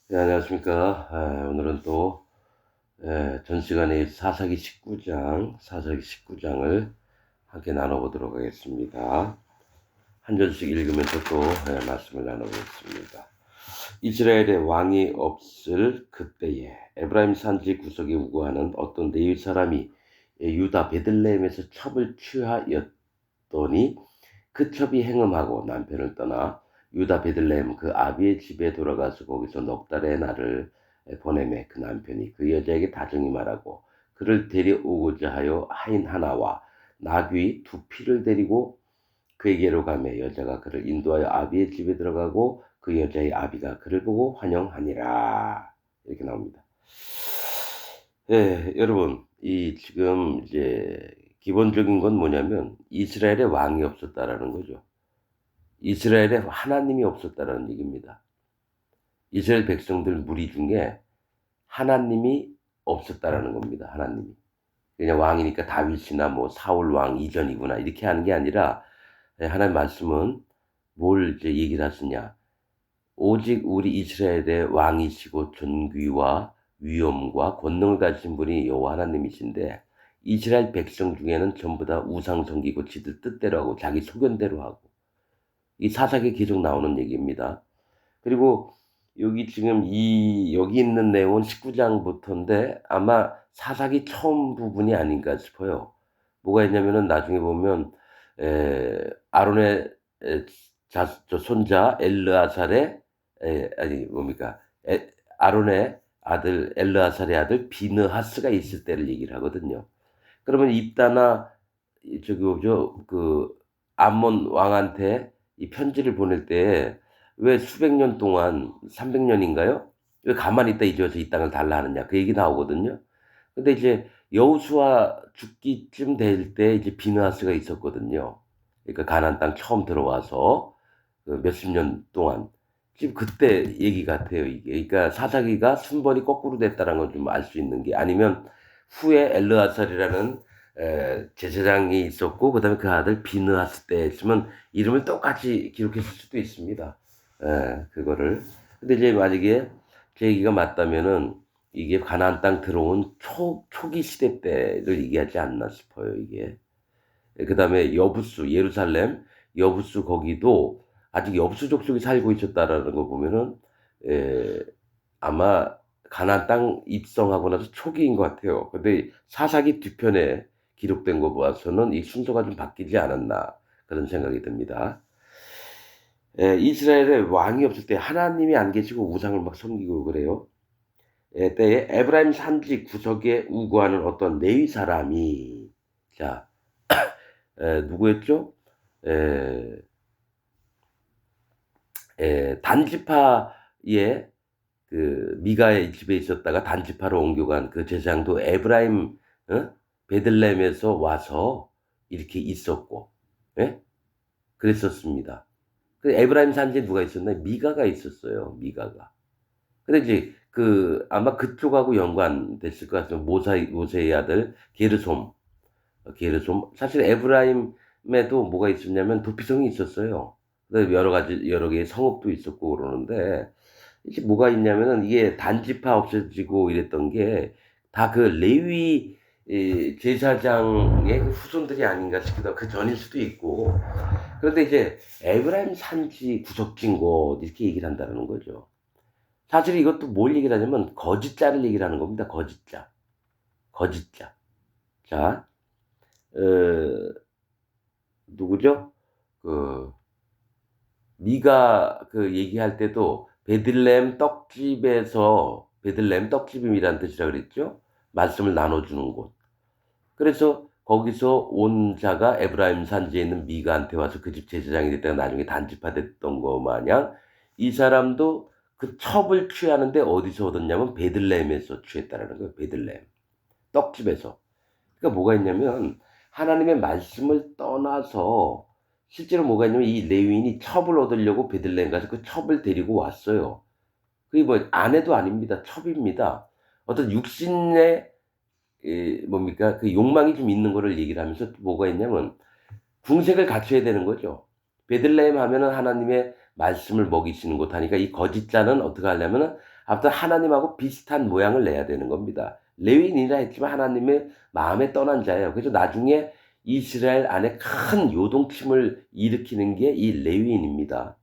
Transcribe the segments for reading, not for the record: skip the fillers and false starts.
네, 안녕하십니까. 오늘은 또 전 시간에 사사기 19장을 함께 나눠보도록 하겠습니다. 한 절씩 읽으면서 또 말씀을 나눠보겠습니다. 이스라엘의 왕이 없을 그때에 에브라임 산지 구석에 우거하는 어떤 레위 사람이 유다 베들레헴에서 첩을 취하였더니 그 첩이 행음하고 남편을 떠나 유다 베들레헴 그 아비의 집에 돌아가서 거기서 넉 달의 날을 보내매 그 남편이 그 여자에게 다정히 말하고 그를 데려오고자 하여 하인 하나와 나귀 두 피를 데리고 그에게로 가매 여자가 그를 인도하여 아비의 집에 들어가고 그 여자의 아비가 그를 보고 환영하니라. 이렇게 나옵니다. 여러분, 이 지금 이제 기본적인 건 뭐냐면 이스라엘에 왕이 없었다라는 거죠. 이스라엘에 하나님이 없었다라는 얘기입니다. 이스라엘 백성들 무리 중에 하나님이 없었다라는 겁니다. 하나님이. 그냥 왕이니까 다윗이나 뭐 사울 왕 이전이구나 이렇게 하는 게 아니라 하나님 말씀은 뭘 이제 얘기를 하시냐. 오직 우리 이스라엘의 왕이시고 존귀와 위엄과 권능을 가진 분이 여호와 하나님이신데 이스라엘 백성 중에는 전부 다 우상 섬기고 지들 뜻대로 하고 자기 소견대로 하고 이 사사기에 계속 나오는 얘기입니다. 그리고 여기 지금 여기 있는 내용은 19장부터인데 아마 사사기 처음 부분이 아닌가 싶어요. 뭐가 있냐면은 나중에 보면 아론의 저 손자 엘르아살의 아니 뭡니까? 아론의 아들 엘르아살의 아들 비느하스가 있을 때를 얘기를 하거든요. 그러면 입다나 저기 뭐죠? 그 암몬 왕한테 이 편지를 보낼 때 왜 수백 년 동안 300 년인가요? 왜 가만히 있다 이제와서 이 땅을 달라 하느냐 그 얘기 나오거든요. 근데 이제 여호수아 죽기쯤 될 때 이제 비느하스가 있었거든요. 그러니까 가나안 땅 처음 들어와서 그 몇십 년 동안 지금 그때 얘기 같아요 이게. 그러니까 사사기가 순번이 거꾸로 됐다는 걸 좀 알 수 있는 게 아니면 후에 엘르아살이라는 제사장이 있었고 그다음에 그 아들 비느하스 때였으면 이름을 똑같이 기록했을 수도 있습니다. 그거를. 근데 이제 만약에 제 얘기가 맞다면은 이게 가나안 땅 들어온 초기 시대 때를 얘기하지 않나 싶어요 이게. 그다음에 여부수 예루살렘 여부수 거기도 아직 여부수 족속이 살고 있었다라는 거 보면은 에 아마 가나안 땅 입성하고 나서 초기인 것 같아요. 근데 사사기 뒤편에 기록된 거 봐서는 이 순서가 좀 바뀌지 않았나 그런 생각이 듭니다. 이스라엘에 왕이 없을 때 하나님이 안 계시고 우상을 막 섬기고 그래요. 때에 에브라임 산지 구석에 우거하는 어떤 레위 사람이 자 누구였죠? 에, 단지파의 그 미가의 집에 있었다가 단지파로 옮겨간 그 제사장도 에브라임 어? 베들레헴에서 와서 이렇게 있었고 예? 그랬었습니다. 그 에브라임 산지에 누가 있었나요? 미가가 있었어요. 미가가. 근데 이제 그 아마 그쪽하고 연관됐을 것 같아요. 모세의 아들 게르솜. 게르솜. 사실 에브라임에도 뭐가 있었냐면 도피성이 있었어요. 그다음에 여러 개의 성읍도 있었고 그러는데 이게 뭐가 있냐면은 이게 단지파 없어지고 이랬던 게 다 그 레위 제사장의 그 후손들이 아닌가 싶기도 하고 그 전일 수도 있고 그런데 이제 에브라임 산지 구석진 곳 이렇게 얘기를 한다는 거죠. 사실 이것도 뭘 얘기를 하냐면 거짓자를 얘기를 하는 겁니다. 거짓자. 거짓자. 자, 어, 누구죠? 그 네가 그 얘기할 때도 베들레헴 떡집임이라는 뜻이라 그랬죠. 말씀을 나눠주는 곳. 그래서 거기서 온 자가 에브라임 산지에 있는 미가한테 와서 그 집 제사장이 됐다가 나중에 단지파 됐던 거 마냥 이 사람도 그 첩을 취하는데 어디서 얻었냐면 베들레헴에서 취했다라는 거예요. 베들레헴 떡집에서. 그러니까 뭐가 있냐면 하나님의 말씀을 떠나서 실제로 뭐가 있냐면 이 레위인이 첩을 얻으려고 베들레헴 가서 그 첩을 데리고 왔어요. 그게 뭐 아내도 아닙니다. 첩입니다. 어떤 육신의 뭡니까 그 욕망이 좀 있는 거를 얘기를 하면서 또 뭐가 있냐면 궁색을 갖춰야 되는 거죠. 베들레헴 하면은 하나님의 말씀을 먹이시는 곳 하니까 이 거짓자는 어떻게 하려면은 아무튼 하나님하고 비슷한 모양을 내야 되는 겁니다. 레위인이라 했지만 하나님의 마음에 떠난 자예요. 그래서 나중에 이스라엘 안에 큰 요동침을 일으키는 게 이 레위인입니다.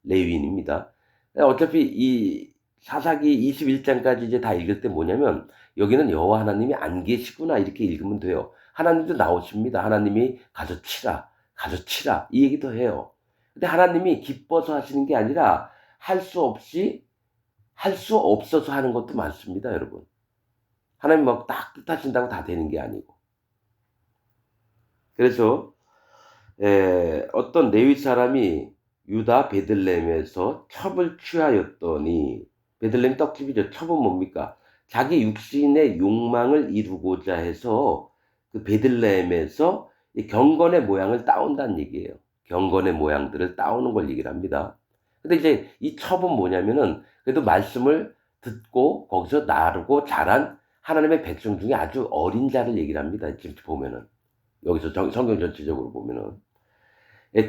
레위인입니다. 어차피 이 사사기 21장까지 이제 다 읽을 때 뭐냐면 여기는 여호와 하나님이 안 계시구나 이렇게 읽으면 돼요. 하나님도 나오십니다. 하나님이 가서 치라, 가서 치라 이 얘기도 해요. 근데 하나님이 기뻐서 하시는 게 아니라 할 수 없어서 하는 것도 많습니다, 여러분. 하나님 막 딱 뜻하신다고 다 되는 게 아니고. 그래서 어떤 레위 사람이 유다 베들레헴에서 첩을 취하였더니 베들레헴 떡집이죠. 첩은 뭡니까? 자기 육신의 욕망을 이루고자 해서 그 베들레헴에서 이 경건의 모양을 따온다는 얘기예요. 경건의 모양들을 따오는 걸 얘기를 합니다. 근데 이제 이 첩은 뭐냐면은 그래도 말씀을 듣고 거기서 나르고 자란 하나님의 백성 중에 아주 어린 자를 얘기를 합니다. 지금 보면은 여기서 성경 전체적으로 보면은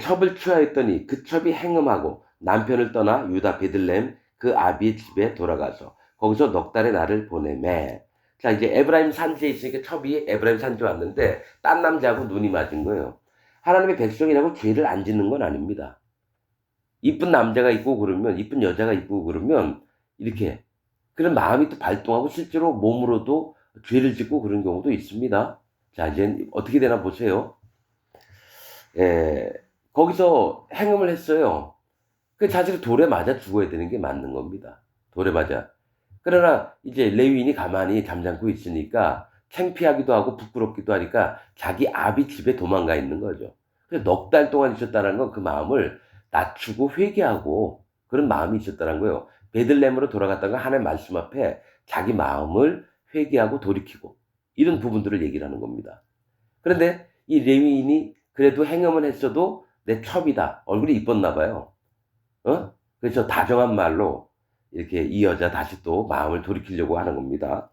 첩을 취하였더니 그 첩이 행음하고 남편을 떠나 유다 베들레헴 그 아비의 집에 돌아가서 거기서 넉 달의 날을 보내매. 자 이제 에브라임 산지에 있으니까 첩이 에브라임 산지 왔는데 딴 남자하고 눈이 맞은 거예요. 하나님의 백성이라고 죄를 안 짓는 건 아닙니다. 이쁜 남자가 있고 그러면 이쁜 여자가 있고 그러면 이렇게 그런 마음이 또 발동하고 실제로 몸으로도 죄를 짓고 그런 경우도 있습니다. 자 이제 어떻게 되나 보세요. 거기서 행음을 했어요. 그 자식이 돌에 맞아 죽어야 되는 게 맞는 겁니다. 돌에 맞아. 그러나 이제 레위인이 가만히 잠잠고 있으니까 창피하기도 하고 부끄럽기도 하니까 자기 아비 집에 도망가 있는 거죠. 그래서 넉 달 동안 있었다는 건 그 마음을 낮추고 회개하고 그런 마음이 있었다는 거예요. 베들레헴으로 돌아갔다가 하나님의 말씀 앞에 자기 마음을 회개하고 돌이키고 이런 부분들을 얘기를 하는 겁니다. 그런데 이 레위인이 그래도 행음을 했어도 내 첩이다. 얼굴이 이뻤나 봐요. 그래서 다정한 말로 이렇게 이 여자 다시 또 마음을 돌이키려고 하는 겁니다.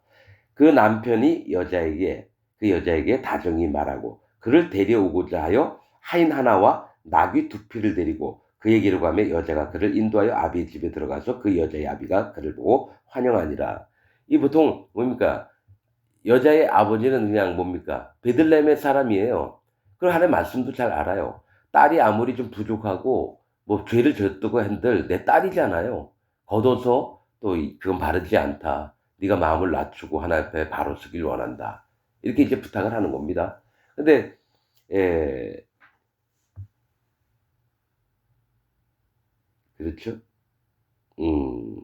그 남편이 그 여자에게 다정히 말하고 그를 데려오고자 하여 하인 하나와 나귀 두 피를 데리고 그에게로 가며 여자가 그를 인도하여 아비의 집에 들어가서 그 여자의 아비가 그를 보고 환영하니라. 이 보통 뭡니까? 여자의 아버지는 그냥 뭡니까? 베들레헴의 사람이에요. 그리고 하나님 말씀도 잘 알아요. 딸이 아무리 좀 부족하고 뭐 죄를 졌다고 한들 내 딸이잖아요. 걷어서 또 그건 바르지 않다. 네가 마음을 낮추고 하나님 앞에 바로 서길 원한다. 이렇게 이제 부탁을 하는 겁니다. 근데 에, 그렇죠. 음,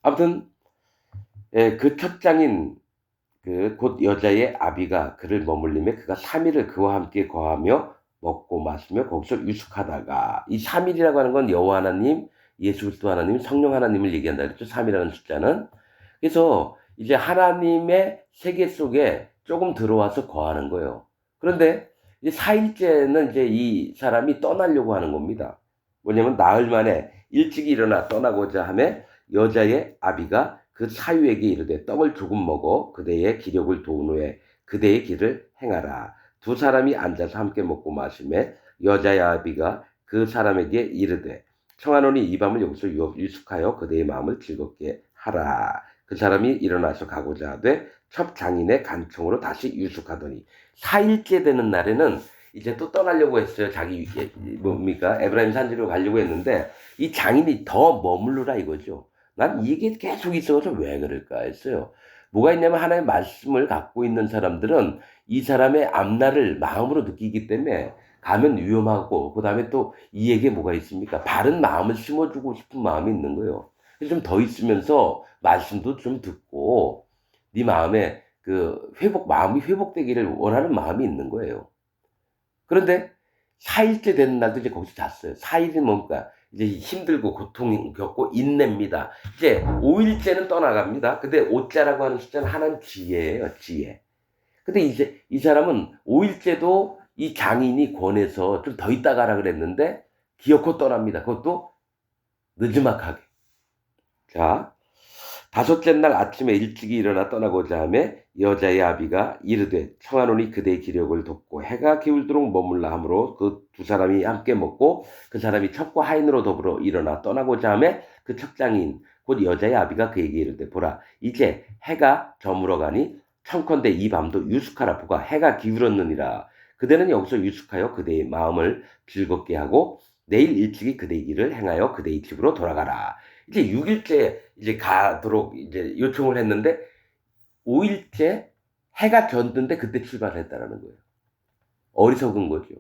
아무튼 그 첩장인 그 곧 여자의 아비가 그를 머물림에 그가 3일을 그와 함께 거하며 먹고 마시며 거기서 유숙하다가 이 3일이라고 하는 건 여호와 하나님, 예수 그리스도 하나님, 성령 하나님을 얘기한다 그랬죠. 3이라는 숫자는. 그래서 이제 하나님의 세계 속에 조금 들어와서 거하는 거예요. 그런데 이제 4일째는 이제 이 사람이 떠나려고 하는 겁니다. 뭐냐면 나흘 만에 일찍 일어나 떠나고자 하며 여자의 아비가 그 사유에게 이르되 떡을 조금 먹어 그대의 기력을 도운 후에 그대의 길을 행하라. 두 사람이 앉아서 함께 먹고 마시매 여자의 아비가 그 사람에게 이르되 청하노니 이 밤을 여기서 유숙하여 그대의 마음을 즐겁게 하라. 그 사람이 일어나서 가고자 하되 첩 장인의 간청으로 다시 유숙하더니 4일째 되는 날에는 이제 또 떠나려고 했어요. 자기 뭡니까 에브라임 산지로 가려고 했는데 이 장인이 더 머물러라 이거죠. 난 이게 계속 있어서 왜 그럴까 했어요. 뭐가 있냐면 하나의 말씀을 갖고 있는 사람들은 이 사람의 앞날을 마음으로 느끼기 때문에 가면 위험하고 그 다음에 또 이에게 뭐가 있습니까? 바른 마음을 심어주고 싶은 마음이 있는 거예요. 그래서 좀 더 있으면서 말씀도 좀 듣고 네 마음에 그 마음이 회복되기를 원하는 마음이 있는 거예요. 그런데 4일째 되는 날도 이제 거기서 잤어요. 4일이 뭡니까? 이제 힘들고 고통 겪고 인내입니다. 이제 5일째는 떠나갑니다. 근데 5자라고 하는 숫자는 하나님 지혜예요, 지혜. 근데 이제 이 사람은 5일째도 이 장인이 권해서 좀 더 있다 가라 그랬는데 기어코 떠납니다. 그것도 느지막하게. 자, 다섯째 날 아침에 일찍이 일어나 떠나고자 하며 여자의 아비가 이르되 청하노니 그대의 기력을 돕고 해가 기울도록 머물라 하므로 그 두 사람이 함께 먹고 그 사람이 첩과 하인으로 더불어 일어나 떠나고자 하며 그 첩장인 곧 여자의 아비가 그에게 이르되 보라 이제 해가 저물어 가니 청컨대 이 밤도 유숙하라 보가 해가 기울었느니라. 그대는 여기서 유숙하여 그대의 마음을 즐겁게 하고 내일 일찍이 그대의 일을 행하여 그대의 집으로 돌아가라. 이제 6일째 이제 가도록 이제 요청을 했는데 5일째 해가 졌는데 그때 출발했다라는 거예요. 어리석은 거죠.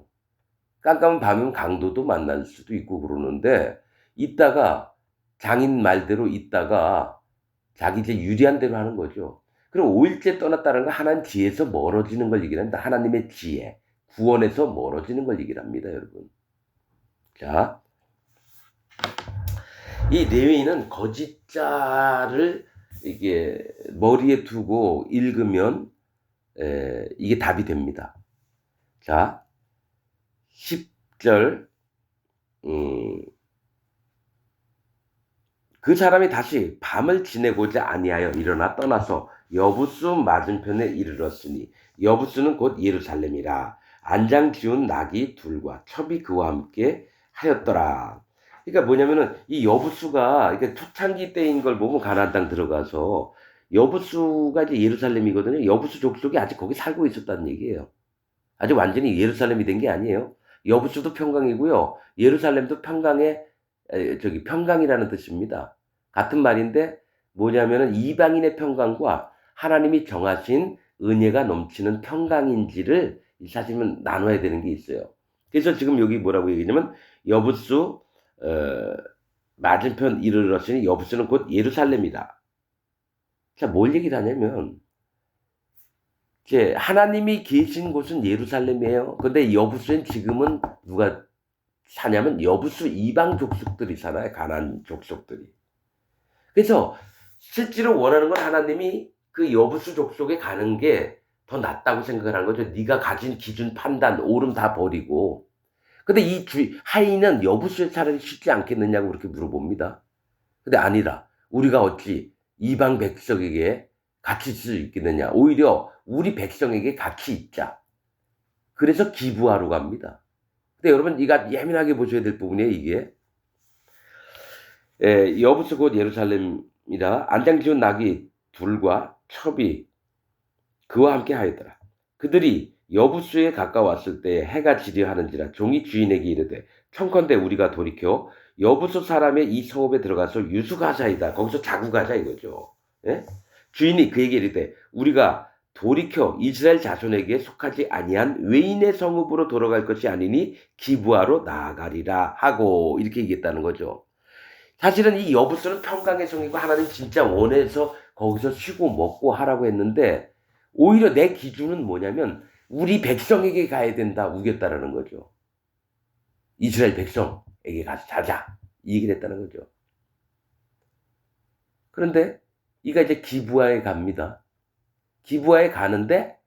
깜깜한 밤이면 강도도 만날 수도 있고 그러는데 있다가 장인 말대로 있다가 자기 이제 유리한 대로 하는 거죠. 그럼 5일째 떠났다는 건 하나님 지혜에서 멀어지는 걸 얘기를 합니다. 하나님의 지혜, 구원에서 멀어지는 걸 얘기를 합니다, 여러분. 자, 이 레위인은 거짓자를 이게 머리에 두고 읽으면 이게 답이 됩니다. 자, 10절 그 사람이 다시 밤을 지내고자 아니하여 일어나 떠나서 여부수 맞은편에 이르렀으니 여부수는 곧 예루살렘이라 안장 지운 낙이 둘과 첩이 그와 함께 하였더라. 그러니까 뭐냐면은 이 여부수가 이게 초창기 때인 걸 보면 가나안 땅 들어가서 여부수가 이제 예루살렘이거든요. 여부수 족속이 아직 거기 살고 있었다는 얘기예요. 아직 완전히 예루살렘이 된 게 아니에요. 여부수도 평강이고요. 예루살렘도 평강의 평강이라는 뜻입니다. 같은 말인데 뭐냐면은 이방인의 평강과 하나님이 정하신 은혜가 넘치는 평강인지를 사실은 나눠야 되는 게 있어요. 그래서 지금 여기 뭐라고 얘기하냐면 여부수 맞은편 이르렀으니 여부수는 곧 예루살렘이다. 자, 뭘 얘기를 하냐면 이제 하나님이 계신 곳은 예루살렘이에요. 근데 여부수엔 지금은 누가 사냐면 여부수 이방 족속들이 살아요. 가나안 족속들이. 그래서 실제로 원하는 건 하나님이 그 여부수 족속에 가는 게 더 낫다고 생각을 하는 거죠. 네가 가진 기준, 판단, 옳음 다 버리고. 근데 이 하인은 여부수에 차라리 쉽지 않겠느냐고 그렇게 물어봅니다. 근데 아니다. 우리가 어찌 이방 백성에게 같이 있을 수 있겠느냐. 오히려 우리 백성에게 같이 있자. 그래서 기부하러 갑니다. 근데 여러분 이가 예민하게 보셔야 될 부분이에요. 이게 여부수 곧 예루살렘이라 안장 지운 낙이 둘과 첩이 그와 함께 하였더라. 그들이 여부수에 가까웠을 때 해가 지려 하는지라 종이 주인에게 이르되 청컨대 우리가 돌이켜 여부수 사람의 이 성읍에 들어가서 유숙하자이다. 거기서 자고 가자 이거죠. 예? 주인이 그에게 이르되 우리가 돌이켜 이스라엘 자손에게 속하지 아니한 외인의 성읍으로 돌아갈 것이 아니니 기부하러 나아가리라 하고 이렇게 얘기했다는 거죠. 사실은 이 여부수는 평강의 성이고 하나님 진짜 원해서 거기서 쉬고 먹고 하라고 했는데 오히려 내 기준은 뭐냐면 우리 백성에게 가야 된다 우겼다라는 거죠. 이스라엘 백성에게 가서 자자 이 얘기를 했다는 거죠. 그런데 이가 이제 기부하에 갑니다. 기부하에 가는데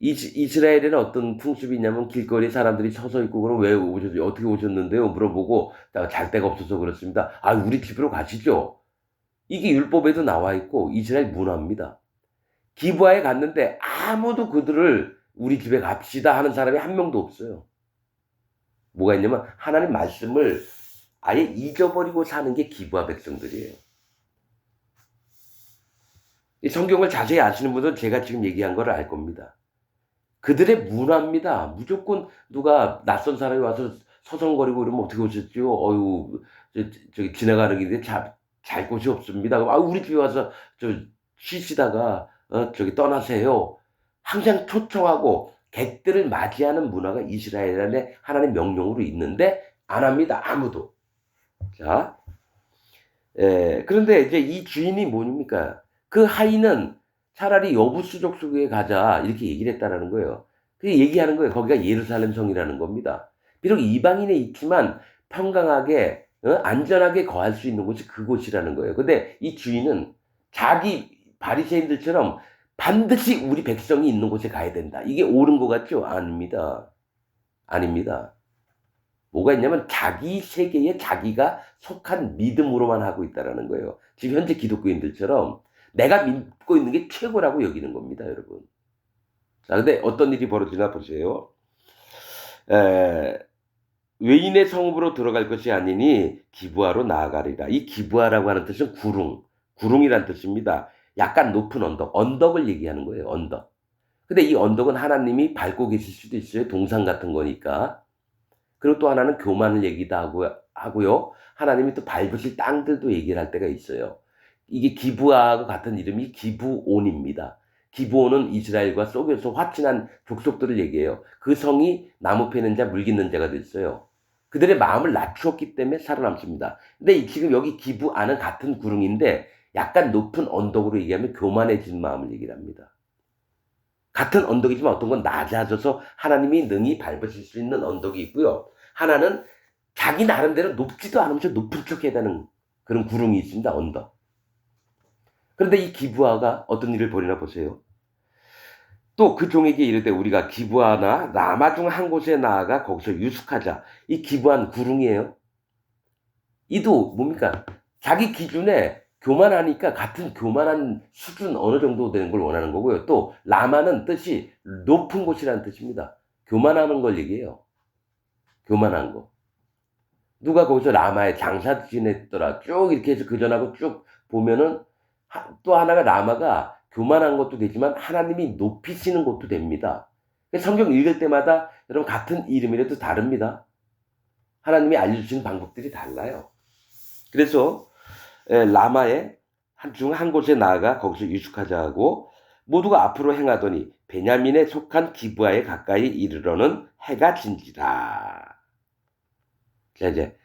이스라엘에는 어떤 풍습이 있냐면 길거리 사람들이 서서 있고 그럼 왜 오셨어요? 어떻게 오셨는데요? 물어보고 잘 데가 없어서 그렇습니다. 아 우리 집으로 가시죠. 이게 율법에도 나와 있고 이스라엘 문화입니다. 기부하에 갔는데 아무도 그들을 우리 집에 갑시다 하는 사람이 한 명도 없어요. 뭐가 있냐면 하나님 말씀을 아예 잊어버리고 사는 게 기부하 백성들이에요. 이 성경을 자세히 아시는 분들은 제가 지금 얘기한 걸 알 겁니다. 그들의 문화입니다. 무조건 누가 낯선 사람이 와서 서성거리고 이러면 어떻게 오셨죠? 어유 저기 지나가는 길에 잘 곳이 없습니다. 아 우리 집에 와서 쉬시다가 저기 떠나세요. 항상 초청하고 객들을 맞이하는 문화가 이스라엘의 하나님 명령으로 있는데 안 합니다. 아무도. 자, 그런데 이제 이 주인이 뭡니까? 그 하인은 차라리 여부수 족속에 가자 이렇게 얘기를 했다라는 거예요. 그 얘기하는 거예요. 거기가 예루살렘 성이라는 겁니다. 비록 이방인에 있지만 평강하게 안전하게 거할 수 있는 곳이 그곳이라는 거예요. 근데 이 주인은 자기 바리새인들처럼 반드시 우리 백성이 있는 곳에 가야 된다. 이게 옳은 것 같죠? 아닙니다. 아닙니다. 뭐가 있냐면 자기 세계에 자기가 속한 믿음으로만 하고 있다라는 거예요. 지금 현재 기독교인들처럼 내가 믿고 있는 게 최고라고 여기는 겁니다, 여러분. 자, 근데 어떤 일이 벌어지나 보세요. 외인의 성읍으로 들어갈 것이 아니니 기브아로 나아가리라. 이 기브아라고 하는 뜻은 구릉이란 뜻입니다. 약간 높은 언덕, 언덕을 얘기하는 거예요, 언덕. 근데 이 언덕은 하나님이 밟고 계실 수도 있어요. 동상 같은 거니까. 그리고 또 하나는 교만을 얘기도 하고요. 하나님이 또 밟으실 땅들도 얘기를 할 때가 있어요. 이게 기브아하고 같은 이름이 기브온입니다. 기브온은 이스라엘과 속에서 화친한 족속들을 얘기해요. 그 성이 나무 패는 자, 물 깃는 자가 됐어요. 그들의 마음을 낮추었기 때문에 살아남습니다. 근데 지금 여기 기브아는 같은 구릉인데 약간 높은 언덕으로 얘기하면 교만해진 마음을 얘기를 합니다. 같은 언덕이지만 어떤 건 낮아져서 하나님이 능히 밟으실 수 있는 언덕이 있고요. 하나는 자기 나름대로 높지도 않으면서 높은 척 해야 되는 그런 구름이 있습니다. 언덕. 그런데 이 기브아가 어떤 일을 벌이나 보세요. 또 그 종에게 이르되 우리가 기브아나 라마 중 한 곳에 나아가 거기서 유숙하자. 이 기브아는 구릉이에요. 이도 뭡니까? 자기 기준에 교만하니까 같은 교만한 수준 어느 정도 되는 걸 원하는 거고요. 또 라마는 뜻이 높은 곳이라는 뜻입니다. 교만하는 걸 얘기해요. 교만한 거. 누가 거기서 라마에 장사 지냈더라. 쭉 이렇게 해서 그전하고 쭉 보면은 또 하나가 라마가 교만한 것도 되지만 하나님이 높이시는 것도 됩니다. 성경 읽을 때마다 여러분 같은 이름이라도 다릅니다. 하나님이 알려주시는 방법들이 달라요. 그래서 라마의 중 한 곳에 나아가 거기서 유숙하자 하고 모두가 앞으로 행하더니 베냐민에 속한 기브아에 가까이 이르러는 해가 진지라. 자, 이제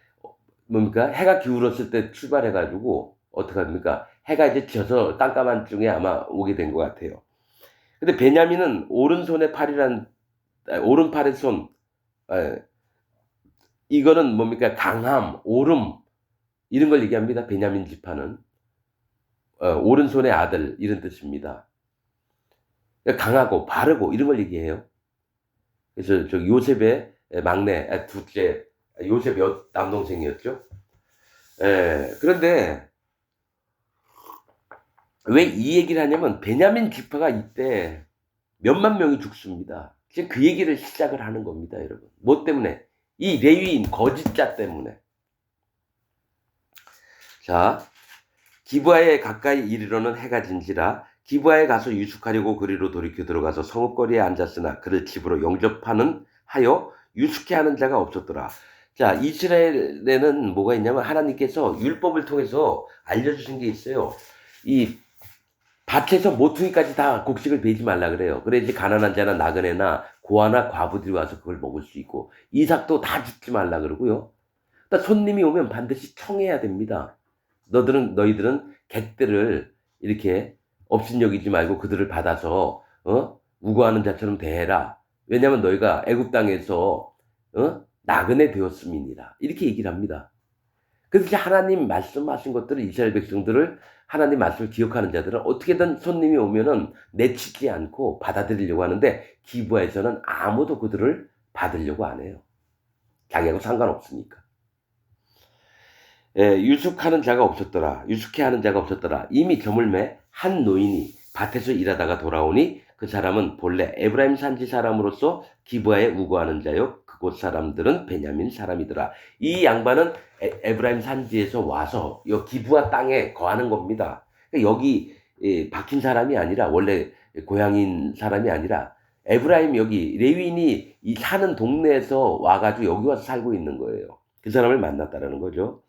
뭡니까? 해가 기울었을 때 출발해가지고 어떻게 합니까? 해가 이제 져서 깜깜한 중에 아마 오게 된 것 같아요. 근데 베냐민은 오른손의 팔이란 오른팔의 손, 이거는 뭡니까? 강함, 오름 이런 걸 얘기합니다. 베냐민 지파는 오른손의 아들 이런 뜻입니다. 강하고 바르고 이런 걸 얘기해요. 그래서 저 요셉의 막내, 둘째 요셉 남동생이었죠. 그런데 왜 이 얘기를 하냐면 베냐민 지파가 이때 몇만 명이 죽습니다. 지금 그 얘기를 시작을 하는 겁니다, 여러분. 뭐 때문에? 이 레위인 거짓자 때문에. 자, 기브아에 가까이 이르러는 해가 진지라 기브아에 가서 유숙하려고 그리로 돌이켜 들어가서 성읍거리에 앉았으나 그를 집으로 영접하는 하여 유숙해 하는 자가 없었더라. 자, 이스라엘에는 뭐가 있냐면 하나님께서 율법을 통해서 알려주신 게 있어요. 이 밭에서 모퉁이까지 다 곡식을 베지 말라 그래요. 그래야지 가난한 자나 나그네나 고아나 과부들이 와서 그걸 먹을 수 있고 이삭도 다 죽지 말라 그러고요. 그러니까 손님이 오면 반드시 청해야 됩니다. 너희들은 객들을 이렇게 업신여기지 말고 그들을 받아서 우거하는 자처럼 대해라. 왜냐하면 너희가 애굽 땅에서 나그네 되었음이니라. 이렇게 얘기를 합니다. 그래서 하나님 말씀하신 것들을 이스라엘 백성들을 하나님 말씀을 기억하는 자들은 어떻게든 손님이 오면은 내치지 않고 받아들이려고 하는데 기브아에서는 아무도 그들을 받으려고 안 해요. 자기하고 상관없으니까. 유숙하는 자가 없었더라. 유숙해 하는 자가 없었더라. 이미 저물매 한 노인이 밭에서 일하다가 돌아오니 그 사람은 본래 에브라임 산지 사람으로서 기브아에 우거하는 자요. 그곳 사람들은 베냐민 사람이더라. 이 양반은 에브라임 산지에서 와서 이 기브아 땅에 거하는 겁니다. 그러니까 여기 박힌 사람이 아니라 원래 고향인 사람이 아니라 에브라임 여기 레위인이 이 사는 동네에서 와가지고 여기 와서 살고 있는 거예요. 그 사람을 만났다라는 거죠.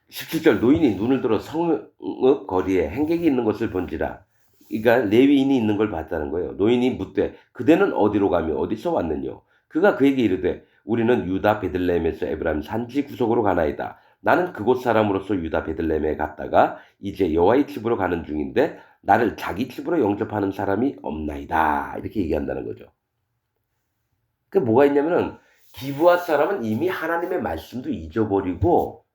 17절 노인이 눈을 들어 성읍 거리에 행객이 있는 것을 본지라. 그러니까 레위인이 있는 걸 봤다는 거예요. 노인이 묻되 그대는 어디로 가며 어디서 왔느냐. 그가 그에게 이르되 우리는 유다 베들레헴에서 에브라임 산지 구석으로 가나이다. 나는 그곳 사람으로서 유다 베들레헴에 갔다가 이제 여호와의 집으로 가는 중인데 나를 자기 집으로 영접하는 사람이 없나이다. 이렇게 얘기한다는 거죠. 그 뭐가 있냐면은 기브아 사람은 이미 하나님의 말씀도 잊어버리고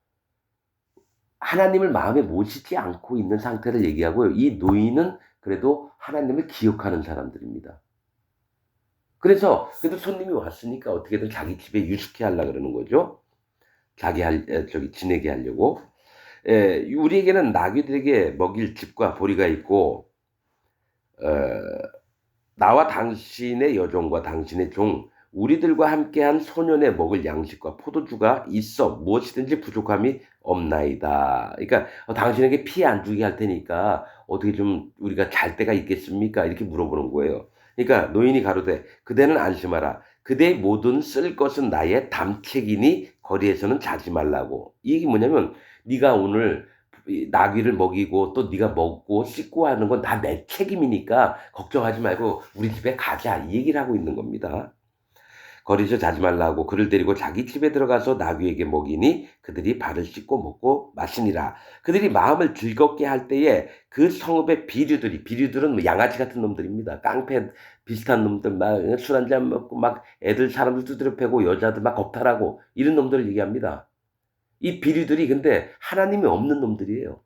하나님을 마음에 모시지 않고 있는 상태를 얘기하고요. 이 노인은 그래도 하나님을 기억하는 사람들입니다. 그래서 그래도 손님이 왔으니까 어떻게든 자기 집에 유숙해 하려고 그러는 거죠. 지내게 하려고. 우리에게는 나귀들에게 먹일 집과 보리가 있고 나와 당신의 여종과 당신의 종 우리들과 함께한 소년의 먹을 양식과 포도주가 있어 무엇이든지 부족함이 없나이다. 그러니까 당신에게 피해 안 주게 할 테니까 어떻게 좀 우리가 잘 데가 있겠습니까? 이렇게 물어보는 거예요. 그러니까 노인이 가로되 그대는 안심하라. 그대의 모든 쓸 것은 나의 담책이니 거리에서는 자지 말라고. 이 얘기 뭐냐면 네가 오늘 나귀를 먹이고 또 네가 먹고 씻고 하는 건 다 내 책임이니까 걱정하지 말고 우리 집에 가자. 이 얘기를 하고 있는 겁니다. 거리에서 자지 말라고 그를 데리고 자기 집에 들어가서 나귀에게 먹이니 그들이 발을 씻고 먹고 마시니라. 그들이 마음을 즐겁게 할 때에 그 성읍의 비류들은 뭐 양아치 같은 놈들입니다. 깡패 비슷한 놈들 막 술 한잔 먹고 막 애들 사람들 두드려 패고 여자들 막 겁탈하고 이런 놈들을 얘기합니다. 이 비류들이 근데 하나님이 없는 놈들이에요.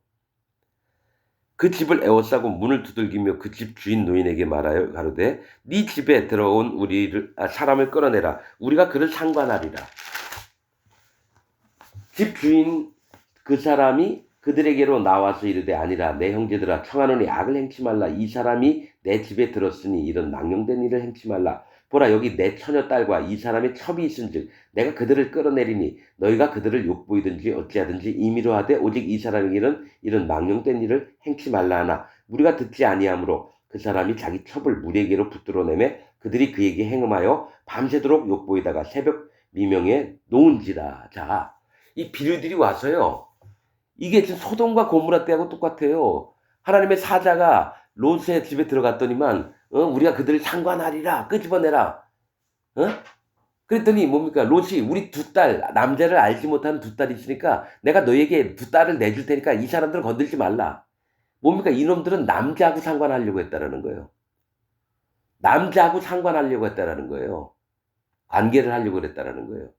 그 집을 에워싸고 문을 두들기며 그 집 주인 노인에게 말하여 가로되 네 집에 들어온 사람을 끌어내라. 우리가 그를 상관하리라. 집 주인 그 사람이 그들에게로 나와서 이르되 아니라 내 형제들아 청하노니 악을 행치 말라. 이 사람이 내 집에 들었으니 이런 망령된 일을 행치 말라. 보라 여기 내 처녀 딸과 이 사람의 첩이 있은즉 내가 그들을 끌어내리니 너희가 그들을 욕보이든지 어찌하든지 임의로 하되 오직 이 사람에게는 이런 망령된 일을 행치 말라 하나 우리가 듣지 아니하므로 그 사람이 자기 첩을 무리에게로 붙들어내매 그들이 그에게 행음하여 밤새도록 욕보이다가 새벽 미명에 놓은지라. 자, 이 비류들이 와서요. 이게 지금 소돔과 고모라 때하고 똑같아요. 하나님의 사자가 롯의 집에 들어갔더니만 우리가 그들을 상관하리라 끄집어내라. 어? 그랬더니 뭡니까? 롯이 우리 두 딸 남자를 알지 못하는 두 딸이 있으니까 내가 너에게 두 딸을 내줄 테니까 이 사람들을 건들지 말라. 뭡니까? 이놈들은 남자하고 상관하려고 했다라는 거예요. 남자하고 상관하려고 했다라는 거예요. 관계를 하려고 그랬다라는 거예요.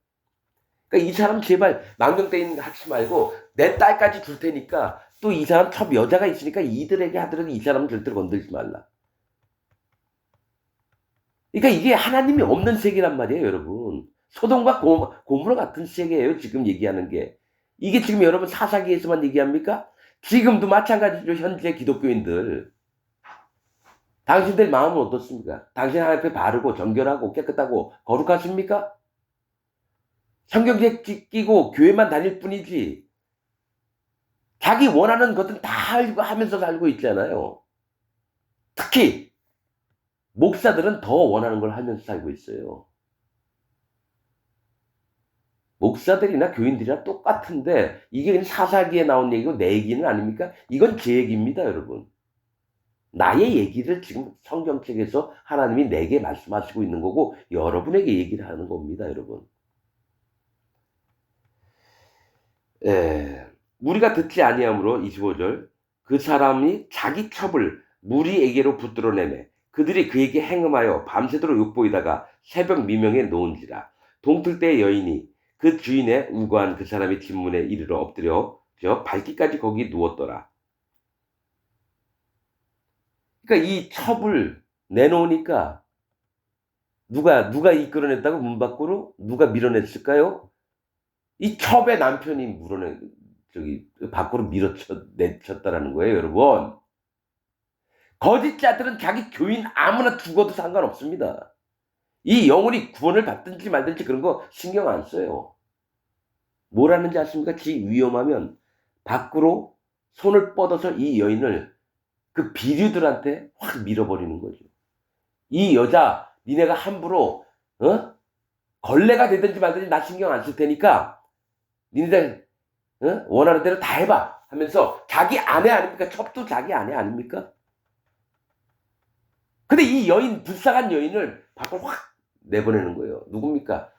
그러니까 이 사람 제발 망명대인 하지 말고 내 딸까지 줄 테니까 또 이 사람 첩 여자가 있으니까 이들에게 하더라도 이 사람 절대로 건들지 말라. 그러니까 이게 하나님이 없는 세계란 말이에요, 여러분. 소돔과 고모라 같은 세계예요, 지금 얘기하는 게. 이게 지금 여러분 사사기에서만 얘기합니까? 지금도 마찬가지죠, 현재 기독교인들. 당신들 마음은 어떻습니까? 당신 하나님 앞에 바르고 정결하고 깨끗하고 거룩하십니까? 성경책 끼고 교회만 다닐 뿐이지 자기 원하는 것은 다 알고 하면서 살고 있잖아요. 특히 목사들은 더 원하는 걸 하면서 살고 있어요. 목사들이나 교인들이나 똑같은데 이게 사사기에 나온 얘기고 내 얘기는 아닙니까? 이건 제 얘기입니다, 여러분. 나의 얘기를 지금 성경책에서 하나님이 내게 말씀하시고 있는 거고 여러분에게 얘기를 하는 겁니다, 여러분. 예. 우리가 듣지 아니하므로 25절 그 사람이 자기 첩을 무리에게로 붙들어내매 그들이 그에게 행음하여 밤새도록 욕보이다가 새벽 미명에 놓은지라. 동틀 때 여인이 그 주인의 우거한 그 사람의 뒷문에 이르러 엎드려 발기까지 거기 누웠더라. 그러니까 이 첩을 내놓으니까 누가 이끌어냈다고 문 밖으로 누가 밀어냈을까요? 이 첩의 남편이 밖으로 내쳤다라는 거예요, 여러분. 거짓자들은 자기 교인 아무나 죽어도 상관없습니다. 이 영혼이 구원을 받든지 말든지 그런 거 신경 안 써요. 뭘 하는지 아십니까? 지 위험하면 밖으로 손을 뻗어서 이 여인을 그 비류들한테 확 밀어버리는 거죠. 이 여자 니네가 함부로 걸레가 되든지 말든지 나 신경 안 쓸 테니까 니네들 원하는 대로 다 해봐 하면서 자기 아내 아닙니까? 첩도 자기 아내 아닙니까? 근데 이 불쌍한 여인을 밖으로 확 내보내는 거예요. 누굽니까?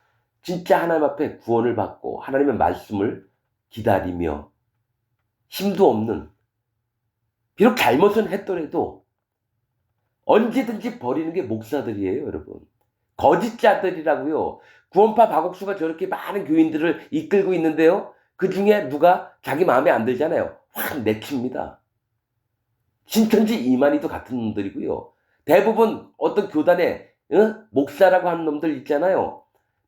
진짜 하나님 앞에 구원을 받고 하나님의 말씀을 기다리며 힘도 없는 비록 잘못은 했더라도 언제든지 버리는 게 목사들이에요, 여러분. 거짓자들이라고요. 구원파 박옥수가 저렇게 많은 교인들을 이끌고 있는데요. 그 중에 누가 자기 마음에 안 들잖아요. 확 내칩니다. 신천지 이만희도 같은 놈들이고요. 대부분 어떤 교단에 목사라고 하는 놈들 있잖아요.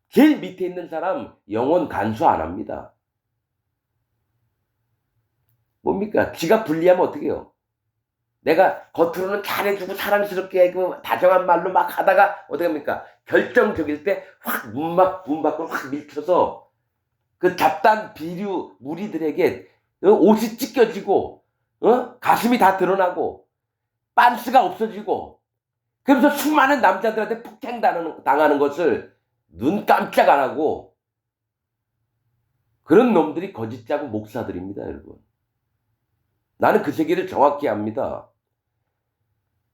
제일 밑에 있는 사람 영혼 간수 안 합니다. 뭡니까? 지가 불리하면 어떻게 해요? 내가 겉으로는 잘해주고 사랑스럽게 하고 다정한 말로 막 하다가 어떻게 합니까? 결정적일 때 확 문 밖으로 확 밀쳐서 그 잡다한 비류 무리들에게 옷이 찢겨지고 가슴이 다 드러나고 빤스가 없어지고 그러면서 수많은 남자들한테 폭행당하는 것을 눈 깜짝 안 하고 그런 놈들이 거짓 짜고 목사들입니다, 여러분. 나는 그 세계를 정확히 압니다.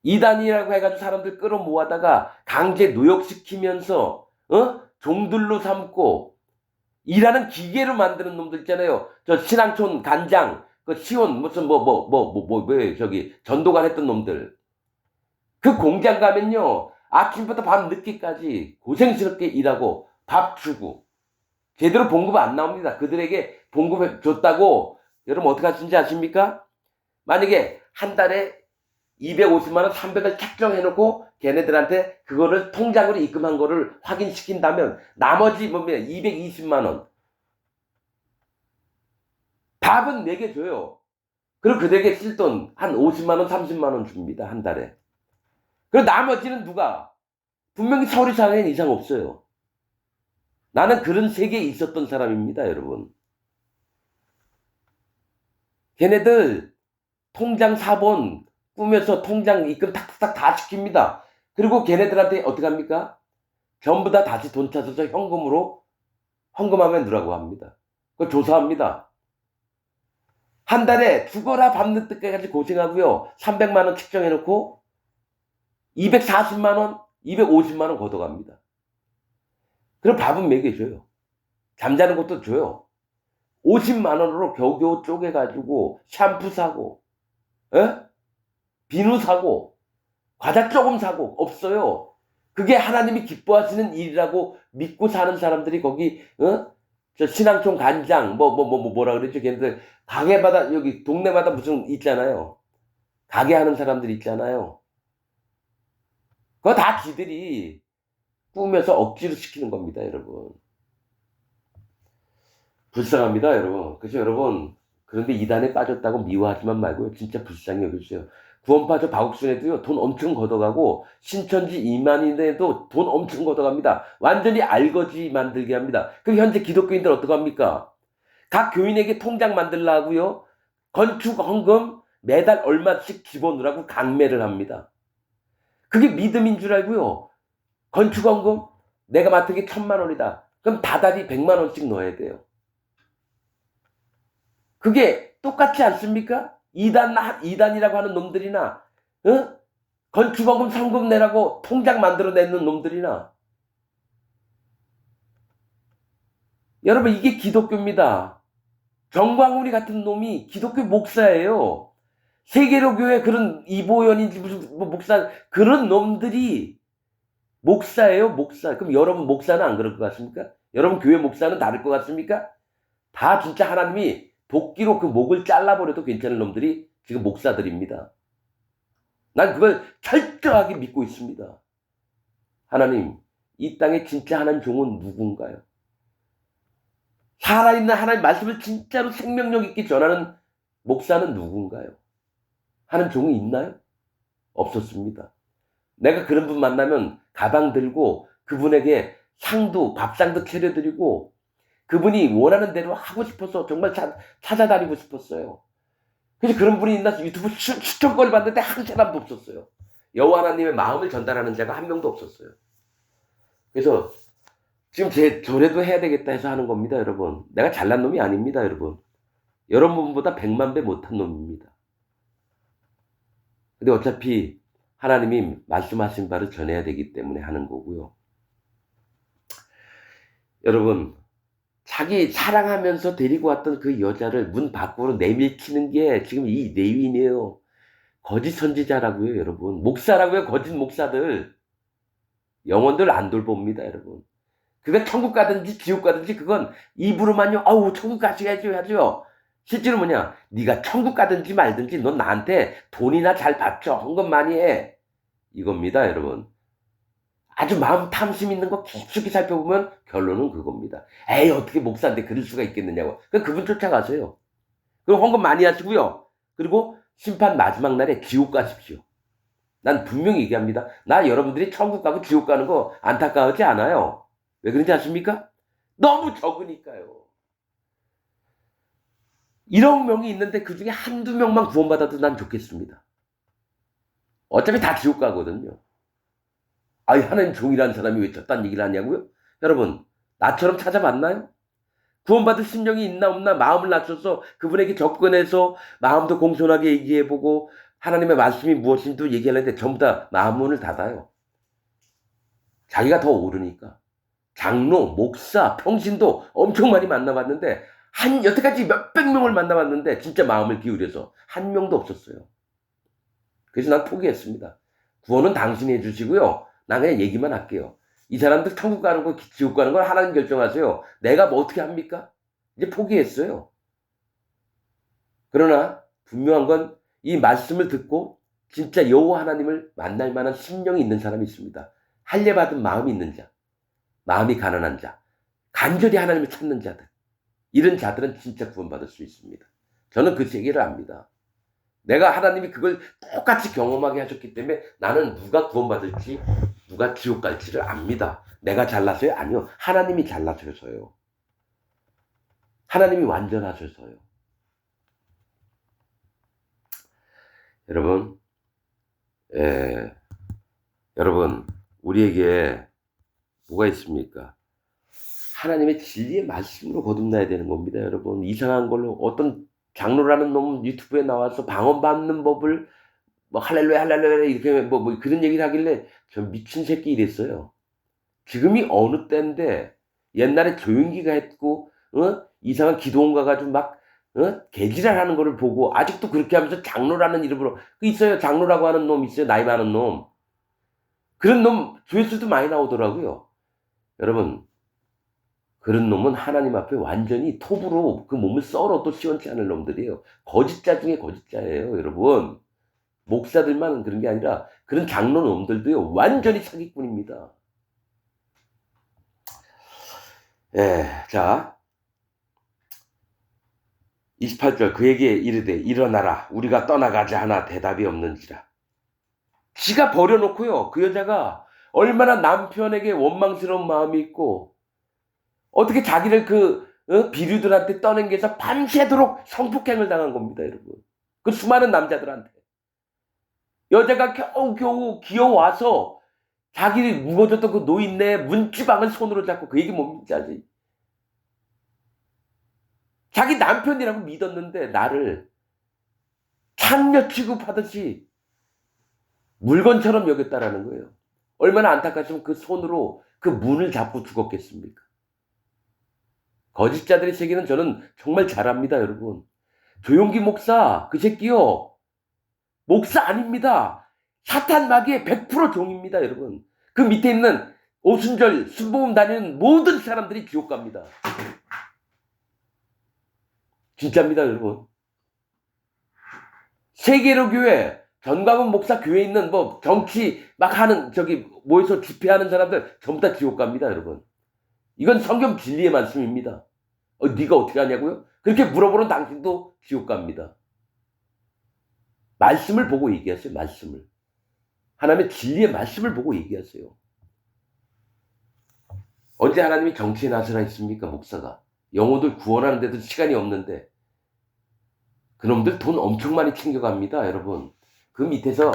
이단이라고 해가지고 사람들 끌어모아다가 강제 노역시키면서 종들로 삼고 일하는 기계로 만드는 놈들 있잖아요. 저 신앙촌 간장, 그 시온 무슨 저기 전도관 했던 놈들. 그 공장 가면요 아침부터 밤 늦게까지 고생스럽게 일하고 밥 주고 제대로 봉급 안 나옵니다. 그들에게 봉급 줬다고 여러분 어떻게 하시는지 아십니까? 만약에 한 달에 250만 원, 300을 책정해놓고 걔네들한테 그거를 통장으로 입금한 거를 확인시킨다면 나머지 220만 원 밥은 내게 줘요. 그리고 그들에게 쓸 돈 한 50만 원, 30만 원 줍니다. 한 달에. 그리고 나머지는 누가? 분명히 서울의 사회엔 이상 없어요. 나는 그런 세계에 있었던 사람입니다, 여러분. 걔네들 통장 사본 꾸며서 통장 입금 탁탁 다 시킵니다. 그리고 걔네들한테 어떻게 합니까? 전부 다 다시 돈 찾아서 현금으로 헌금하면 누라고 합니다. 그걸 조사합니다. 한 달에 죽어라 밤늦을 때까지 고생하고요. 300만 원 책정해놓고 240만 원, 250만 원 걷어갑니다. 그럼 밥은 먹여줘요. 잠자는 것도 줘요. 50만 원으로 겨우겨우 쪼개가지고 샴푸 사고, 비누 사고, 과자 조금 사고 없어요. 그게 하나님이 기뻐하시는 일이라고 믿고 사는 사람들이 거기 저 신앙촌 간장 뭐라 그랬죠? 걔네들 가게마다 여기 동네마다 무슨 있잖아요. 가게 하는 사람들 있잖아요. 그거 다 지들이 꾸며서 억지로 시키는 겁니다, 여러분. 불쌍합니다, 여러분. 그렇죠, 여러분. 그런데 이단에 빠졌다고 미워하지만 말고요. 진짜 불쌍히 여겨주세요. 구원파 저 박옥순에도요, 돈 엄청 걷어가고, 신천지 이만인데도 돈 엄청 걷어갑니다. 완전히 알거지 만들게 합니다. 그럼 현재 기독교인들 어떡합니까? 각 교인에게 통장 만들라고요, 건축 헌금 매달 얼마씩 집어넣으라고 강매를 합니다. 그게 믿음인 줄 알고요. 건축 헌금 내가 맡은 게 1,000만 원이다. 그럼 다달이 100만 원씩 넣어야 돼요. 그게 똑같지 않습니까? 이단이라고 하는 놈들이나, 건축원금 상금 내라고 통장 만들어내는 놈들이나. 여러분, 이게 기독교입니다. 정광훈이 같은 놈이 기독교 목사예요. 세계로 교회 그런 이보연인지 무슨 목사, 그런 놈들이 목사예요, 목사. 그럼 여러분 목사는 안 그럴 것 같습니까? 여러분 교회 목사는 다를 것 같습니까? 다 진짜 하나님이 도끼로 그 목을 잘라버려도 괜찮은 놈들이 지금 목사들입니다. 난 그걸 철저하게 믿고 있습니다. 하나님, 이 땅에 진짜 하나님 종은 누군가요? 살아있는 하나님 말씀을 진짜로 생명력 있게 전하는 목사는 누군가요? 하는 종이 있나요? 없었습니다. 내가 그런 분 만나면 가방 들고 그분에게 밥상도 차려드리고 그분이 원하는 대로 하고 싶어서 정말 찾아다니고 싶었어요. 그래서 그런 분이 있나 유튜브 추천거리 봤는데 한 사람도 없었어요. 여호와 하나님의 마음을 전달하는 자가 한 명도 없었어요. 그래서 지금 저래도 해야 되겠다 해서 하는 겁니다, 여러분. 내가 잘난 놈이 아닙니다, 여러분. 여러분보다 100만 배 못한 놈입니다. 근데 어차피 하나님이 말씀하신 바를 전해야 되기 때문에 하는 거고요. 여러분, 자기 사랑하면서 데리고 왔던 그 여자를 문 밖으로 내밀치는 게 지금 이 레위인이에요. 거짓 선지자라고요, 여러분. 목사라고요, 거짓 목사들. 영혼들 안 돌봅니다, 여러분. 그건 천국 가든지 지옥 가든지 그건 입으로만요. 아우 천국 가셔야죠 하죠. 실제로 뭐냐, 네가 천국 가든지 말든지 넌 나한테 돈이나 잘 받쳐, 헌금 많이 해, 이겁니다, 여러분. 아주 마음 탐심 있는 거 깊숙이 살펴보면 결론은 그겁니다. 에이 어떻게 목사인데 그럴 수가 있겠느냐고. 그분 쫓아가세요. 그리고 헌금 많이 하시고요. 그리고 심판 마지막 날에 지옥 가십시오. 난 분명히 얘기합니다. 나 여러분들이 천국 가고 지옥 가는 거 안타까워하지 않아요. 왜 그런지 아십니까? 너무 적으니까요. 1억 명이 있는데 그중에 한두 명만 구원받아도 난 좋겠습니다. 어차피 다 지옥 가거든요. 아이, 하나님 종이라는 사람이 왜 저딴 얘기를 하냐고요? 여러분, 나처럼 찾아봤나요? 구원받을 심령이 있나 없나 마음을 낮춰서 그분에게 접근해서 마음도 공손하게 얘기해보고 하나님의 말씀이 무엇인지 얘기하는데 전부 다 마음 문을 닫아요. 자기가 더 오르니까. 장로, 목사, 평신도 엄청 많이 만나봤는데 여태까지 몇백 명을 만나봤는데 진짜 마음을 기울여서 한 명도 없었어요. 그래서 난 포기했습니다. 구원은 당신이 해주시고요. 난 그냥 얘기만 할게요. 이 사람들 천국 가는 거 지옥 가는 걸 하나님 결정하세요. 내가 뭐 어떻게 합니까? 이제 포기했어요. 그러나 분명한 건 이 말씀을 듣고 진짜 여호와 하나님을 만날 만한 심령이 있는 사람이 있습니다. 할례 받은 마음이 있는 자, 마음이 가난한 자, 간절히 하나님을 찾는 자들, 이런 자들은 진짜 구원받을 수 있습니다. 저는 그 세계를 압니다. 내가 하나님이 그걸 똑같이 경험하게 하셨기 때문에 나는 누가 구원받을지 누가 지옥 갈지를 압니다. 내가 잘나서요? 아니요. 하나님이 잘나셔서요. 하나님이 완전하셔서요. 여러분, 여러분, 우리에게 뭐가 있습니까? 하나님의 진리의 말씀으로 거듭나야 되는 겁니다, 여러분. 이상한 걸로 어떤 장로라는 놈 유튜브에 나와서 방언받는 법을 뭐 할렐루야 할렐루야 이렇게 뭐 그런 얘기를 하길래 저 미친 새끼 이랬어요. 지금이 어느 때인데 옛날에 조용기가 했고 이상한 기도원 가가지고 막 개지랄하는 거를 보고 아직도 그렇게 하면서 장로라는 이름으로 있어요. 장로라고 하는 놈 있어요. 나이 많은 놈. 그런 놈 조회수도 많이 나오더라고요. 여러분, 그런 놈은 하나님 앞에 완전히 톱으로 그 몸을 썰어도 시원치 않을 놈들이에요. 거짓자 중에 거짓자예요, 여러분. 목사들만 그런 게 아니라 그런 장로 놈들도요, 완전히 사기꾼입니다. 자, 28절 그에게 이르되 일어나라 우리가 떠나가자 하나 대답이 없는지라. 지가 버려놓고요, 그 여자가 얼마나 남편에게 원망스러운 마음이 있고 어떻게 자기를 비류들한테 떠넘겨서 밤새도록 성폭행을 당한 겁니다, 여러분. 그 수많은 남자들한테. 여자가 겨우겨우 기어와서 자기를 묵어줬던 그 노인네 문지방을 손으로 잡고 그 얘기 뭡니까? 자기 남편이라고 믿었는데 나를 창녀 취급하듯이 물건처럼 여겼다라는 거예요. 얼마나 안타까우면 그 손으로 그 문을 잡고 죽었겠습니까? 거짓자들의 세계는 저는 정말 잘 압니다, 여러분. 조용기 목사, 그 새끼요. 목사 아닙니다. 사탄 마귀의 100% 종입니다, 여러분. 그 밑에 있는 오순절 순복음 다니는 모든 사람들이 지옥 갑니다. 진짜입니다, 여러분. 세계로 교회, 전광훈 목사 교회에 있는 뭐 정치 막 하는 모여서 집회하는 사람들 전부 다 지옥 갑니다, 여러분. 이건 성경 진리의 말씀입니다. 네가 어떻게 하냐고요? 그렇게 물어보는 당신도 지옥 갑니다. 말씀을 보고 얘기하세요, 말씀을. 하나님의 진리의 말씀을 보고 얘기하세요. 언제 하나님이 정치에 나서라 했습니까, 목사가? 영혼들 구원하는 데도 시간이 없는데 그놈들 돈 엄청 많이 챙겨갑니다, 여러분. 그 밑에서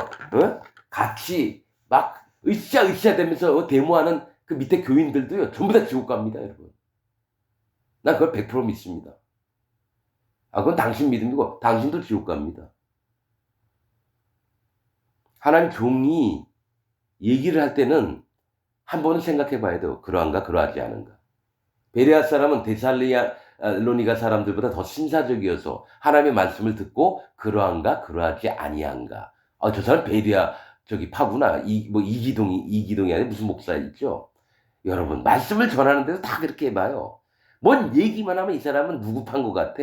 같이 막 으쌰으쌰 되면서 데모하는 그 밑에 교인들도요, 전부 다 지옥 갑니다, 여러분. 난 그걸 100% 믿습니다. 그건 당신 믿음이고 당신도 지옥 갑니다. 하나님 종이 얘기를 할 때는 한 번은 생각해 봐야 돼요. 그러한가 그러하지 않은가. 베레아 사람은 데살로니가 사람들보다 더 신사적이어서 하나님의 말씀을 듣고 그러한가 그러하지 아니한가. 저 사람 베레아 파구나. 이기동이 아니라 무슨 목사 있죠. 여러분, 말씀을 전하는 데도 다 그렇게 해봐요. 뭔 얘기만 하면 이 사람은 누구 판 것 같아.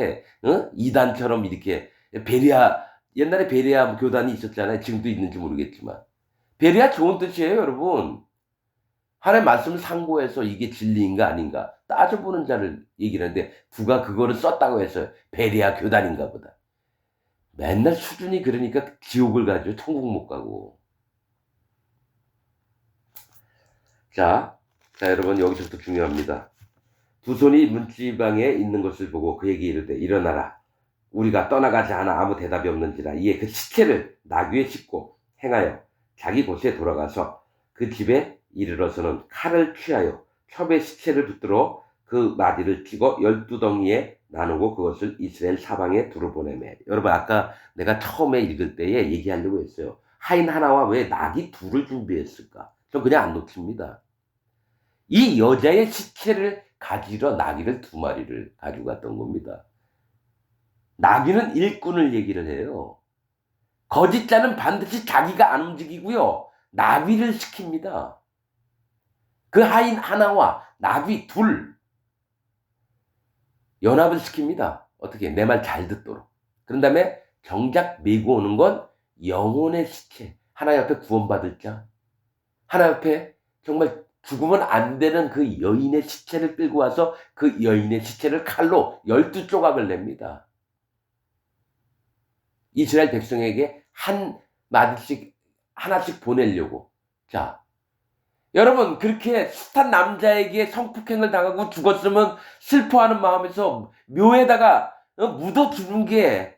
이단처럼 이렇게 옛날에 베레아 교단이 있었잖아요. 지금도 있는지 모르겠지만. 베레아 좋은 뜻이에요, 여러분. 하나님의 말씀을 상고해서 이게 진리인가 아닌가 따져보는 자를 얘기를 하는데 누가 그거를 썼다고 해서 베레아 교단인가 보다. 맨날 수준이 그러니까 지옥을 가죠. 천국 못 가고. 자 여러분 여기서부터 중요합니다. 두 손이 문지방에 있는 것을 보고 그에게 이르되 일어나라. 우리가 떠나가지 않아 아무 대답이 없는지라. 이에 그 시체를 나귀에 싣고 행하여 자기 곳에 돌아가서 그 집에 이르러서는 칼을 취하여 첩의 시체를 붙들어 그 마디를 찍어 12덩이에 나누고 그것을 이스라엘 사방에 두루 보내매. 여러분 아까 내가 처음에 읽을 때에 얘기하려고 했어요. 하인 하나와 왜 나귀 둘을 준비했을까? 저 그냥 안 놓칩니다. 이 여자의 시체를 가지러 나귀를 2마리를 가지고 갔던 겁니다. 나귀는 일꾼을 얘기를 해요. 거짓자는 반드시 자기가 안 움직이고요. 나귀를 시킵니다. 그 하인 하나와 나귀 둘 연합을 시킵니다. 어떻게? 내 말 잘 듣도록. 그런 다음에 정작 메고 오는 건 영혼의 시체. 하나 옆에 구원받을 자. 하나 옆에 정말 죽으면 안 되는 그 여인의 시체를 끌고 와서 그 여인의 시체를 칼로 12조각을 냅니다. 이스라엘 백성에게 한 마디씩 하나씩 보내려고. 자, 여러분 그렇게 숱한 남자에게 성폭행을 당하고 죽었으면 슬퍼하는 마음에서 묘에다가 묻어 죽은 게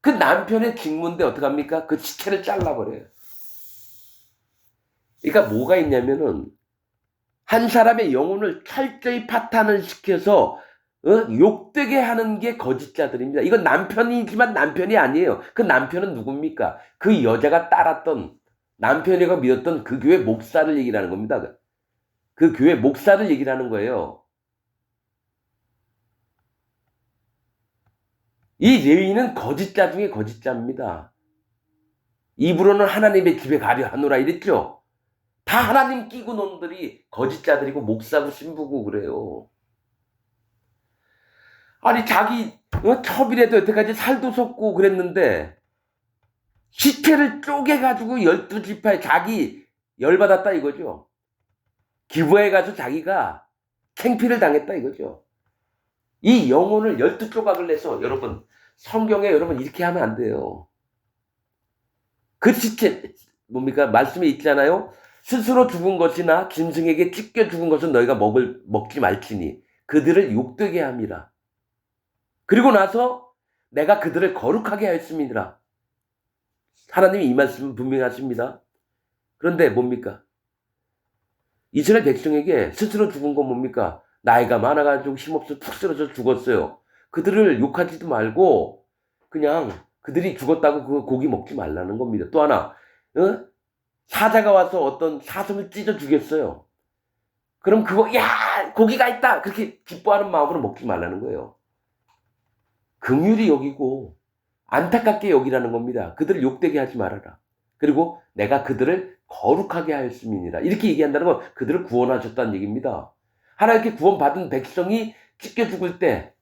그 남편의 직무인데 어떡합니까? 그 시체를 잘라버려요. 그러니까 뭐가 있냐면은 한 사람의 영혼을 철저히 파탄을 시켜서 욕되게 하는 게 거짓자들입니다. 이건 남편이지만 남편이 아니에요. 그 남편은 누굽니까? 그 여자가 따랐던 남편이가 믿었던 그 교회 목사를 얘기를 하는 겁니다. 그 교회 목사를 얘기를 하는 거예요. 이 레위는 거짓자 중에 거짓자입니다. 입으로는 하나님의 집에 가려 하노라 이랬죠. 다 하나님 끼고 놈들이 거짓자들이고 목사고 신부고 그래요. 아니 자기 첩이라도 여태까지 살도 섰고 그랬는데 시체를 쪼개가지고 12지파에 자기 열받았다 이거죠. 기부해가지고 자기가 창피를 당했다 이거죠. 이 영혼을 12조각을 내서 여러분 성경에 여러분 이렇게 하면 안 돼요. 그 시체 뭡니까? 말씀에 있잖아요. 스스로 죽은 것이나 짐승에게 찢겨 죽은 것은 너희가 먹지 말지니 그들을 욕되게 함이라. 그리고 나서 내가 그들을 거룩하게 하였음이니라. 하나님이 이 말씀은 분명히 하십니다. 그런데 뭡니까? 이스라엘 백성에게 스스로 죽은 건 뭡니까? 나이가 많아가지고 힘없어 푹 쓰러져 죽었어요. 그들을 욕하지도 말고 그냥 그들이 죽었다고 그 고기 먹지 말라는 겁니다. 또 하나 사자가 와서 어떤 사슴을 찢어 죽였어요. 그럼 그거 야 고기가 있다 그렇게 기뻐하는 마음으로 먹지 말라는 거예요. 긍휼히 여기고 안타깝게 여기라는 겁니다. 그들을 욕되게 하지 말아라. 그리고 내가 그들을 거룩하게 하였음이니라. 이렇게 얘기한다는 건 그들을 구원하셨다는 얘기입니다. 하나님께 구원받은 백성이 찢겨 죽을 때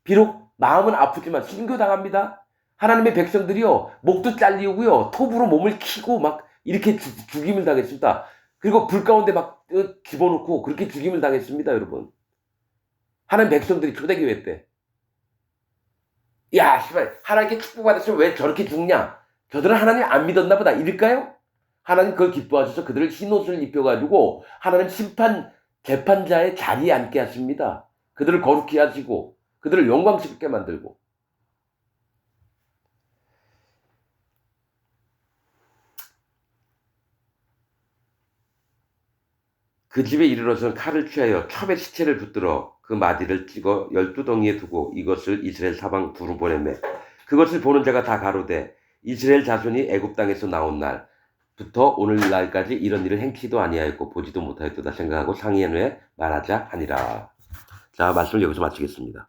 비록 마음은 아프지만 순교당합니다. 하나님의 백성들이요 목도 잘리고요 톱으로 몸을 키고 막 이렇게 죽임을 당했습니다. 그리고 불 가운데 막 집어넣고 그렇게 죽임을 당했습니다. 여러분 하나님 백성들이 초대교회 때 야 씨발 하나님께 축복받았으면 왜 저렇게 죽냐 저들은 하나님 안 믿었나 보다 이럴까요? 하나님 그걸 기뻐하셔서 그들을 흰옷을 입혀가지고 하나님 재판자의 자리에 앉게 하십니다. 그들을 거룩히 하시고 그들을 영광스럽게 만들고. 그 집에 이르러서 칼을 취하여 첩의 시체를 붙들어 그 마디를 찍어 12덩이에 두고 이것을 이스라엘 사방 두루 보내매 그것을 보는 자가 다 가로되 이스라엘 자손이 애굽 땅에서 나온 날부터 오늘날까지 이런 일을 행치도 아니하였고 보지도 못하였도다 생각하고 상의한 후에 말하자 하니라. 자 말씀을 여기서 마치겠습니다.